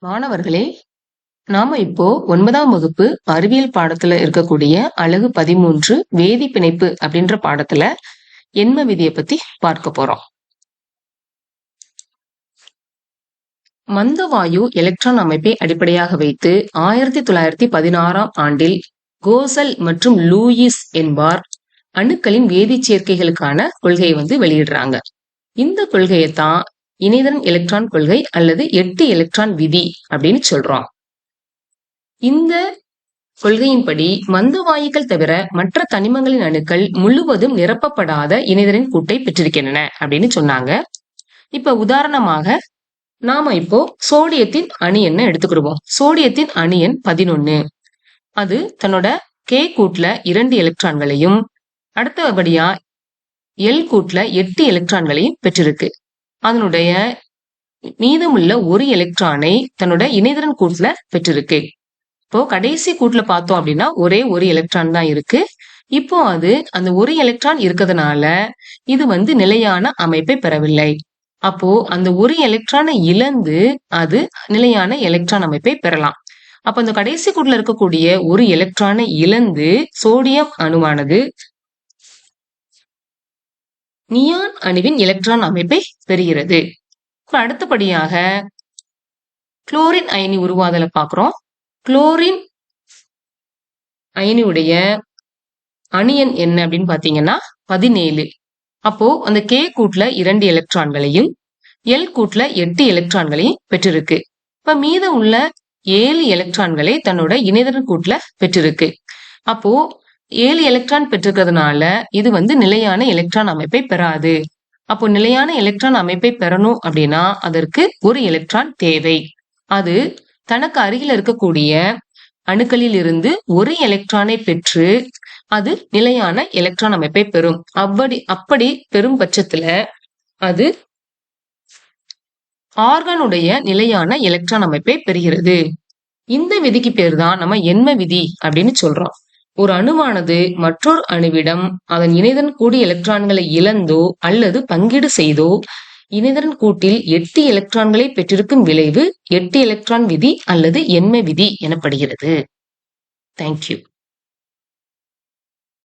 மாணவர்களே, நாம இப்போ 9ஆம் வகுப்பு அறிவியல் பாடத்துல இருக்கக்கூடிய அலகு 13 வேதி பிணைப்பு அப்படின்ற பாடத்துல எண்ம விதியை பத்தி பார்க்க போறோம். மந்தவாயு எலக்ட்ரான் அமைப்பை அடிப்படையாக வைத்து 1916ஆம் ஆண்டில் கோசல் மற்றும் லூயிஸ் என்பார் அணுக்களின் வேதிச் சேர்க்கைகளுக்கான கொள்கையை வெளியிடுறாங்க. இந்த கொள்கையைத்தான் இணைதன் எலக்ட்ரான் கொள்கை அல்லது 8 எலக்ட்ரான் விதி அப்படின்னு சொல்றோம். இந்த கொள்கையின்படி மந்த வாயுக்கள் தவிர மற்ற தனிமங்களின் அணுக்கள் முழுவதும் நிரப்பப்படாத இணைதரின் கூட்டை பெற்றிருக்கின்றன அப்படின்னு சொன்னாங்க. இப்ப உதாரணமாக நாம இப்போ சோடியத்தின் அணு எண்ணை எடுத்துக்கிடுவோம். சோடியத்தின் அணு எண் 11. அது தன்னோட K கூட்டுல 2 எலக்ட்ரான்களையும் அடுத்தபடியா L கூட்டுல 8 எலக்ட்ரான்களையும் பெற்றிருக்கு. அதனுடைய மீதமுள்ள ஒரு எலக்ட்ரானை தன்னோட இணைதரன் கூட்டுல பெற்றிருக்கு. இப்போ கடைசி கூட்டுல பார்த்தோம் அப்படின்னா ஒரே ஒரு எலக்ட்ரான் தான் இருக்கு. இப்போ அது அந்த ஒரு எலக்ட்ரான் இருக்கிறதுனால இது நிலையான அமைப்பை பெறவில்லை. அப்போ அந்த ஒரு எலக்ட்ரானை இழந்து அது நிலையான எலக்ட்ரான் அமைப்பை பெறலாம். அப்ப அந்த கடைசி கூட்டுல இருக்கக்கூடிய ஒரு எலக்ட்ரானை இழந்து சோடியம் அணுவானது நியான் அணுவின் எலக்ட்ரான் அமைப்பை பெறுகிறது. இப்ப அடுத்தபடியாக குளோரின் அயனி உருவாதலை பார்க்கிறோம். குளோரின் அயனியுடைய அணு எண் என்ன அப்படின்னு பாத்தீங்கன்னா 17. அப்போ அந்த K கூட்டுல 2 எலக்ட்ரான்களையும் L கூட்டுல 8 எலக்ட்ரான்களையும் பெற்றிருக்கு. இப்ப மீதம் உள்ள 7 எலக்ட்ரான்களை தன்னோட இணைதரன் கூட்டுல பெற்றிருக்கு. அப்போ 7 எலக்ட்ரான் பெற்றிருக்கிறதுனால இது நிலையான எலக்ட்ரான் அமைப்பை பெறாது. அப்போ நிலையான எலக்ட்ரான் அமைப்பை பெறணும் அப்படின்னா அதற்கு ஒரு எலக்ட்ரான் தேவை. அது தனக்கு அருகில் இருக்கக்கூடிய அணுக்களில் இருந்து ஒரு எலக்ட்ரானை பெற்று அது நிலையான எலக்ட்ரான் அமைப்பை பெறும். அப்படி பெறும் பட்சத்துல அது ஆர்கானுடைய நிலையான எலக்ட்ரான் அமைப்பை பெறுகிறது. இந்த விதிக்கு பேர் தான் நம்ம எண்ம விதி அப்படின்னு சொல்றோம். ஒரு அணுவானது மற்றொரு அணுவிடம் அதன் இணைதன் கூடிய எலக்ட்ரான்களை இழந்தோ அல்லது பங்கீடு செய்தோ இணைதரன் கூட்டில் 8 எலக்ட்ரான்களை பெற்றிருக்கும் விளைவு 8 எலக்ட்ரான் விதி அல்லது எண்ம விதி எனப்படுகிறது. தேங்க்யூ.